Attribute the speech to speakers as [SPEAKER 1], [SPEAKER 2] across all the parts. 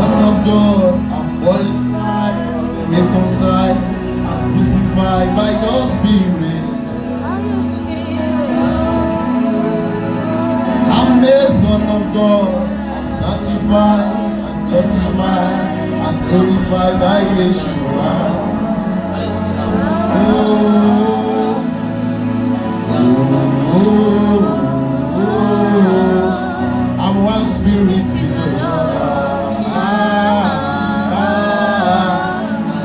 [SPEAKER 1] of God, I'm qualified, I'm reconciled, I'm crucified by your Spirit. I'm a son of God, I'm sanctified, I'm justified, I'm glorified by Yeshua. I'm one spirit with the Lord.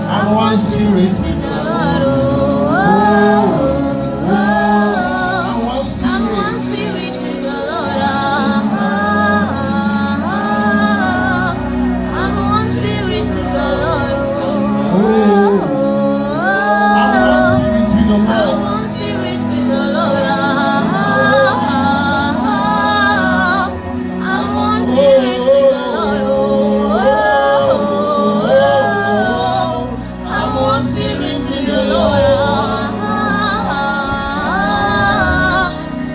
[SPEAKER 1] I'm one spirit with the Lord. I'm one spirit with the Lord. I'm one spirit with the Lord. I'm one spirit with the Lord. I'm one spirit with the Lord. I'm one spirit with the Lord. I'm one spirit with the Lord.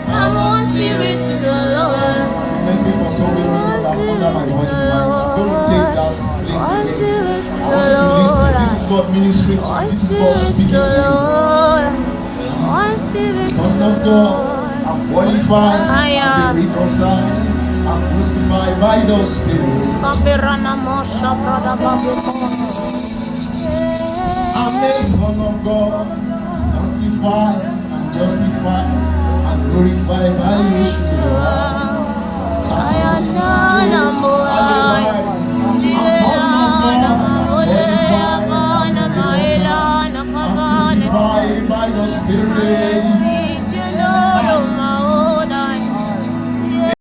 [SPEAKER 1] I'm one spirit with the Lord. Mercy for so many people that under my voice tonight. I'm going to take that place again. I want you to listen. This is God ministering to you. This is God speaking to you. Son of God, I'm qualified, I'm reconciled, I'm crucified by the Spirit. I'm a son of God, I'm sanctified, I'm justified, I'm glorified by Yeshua.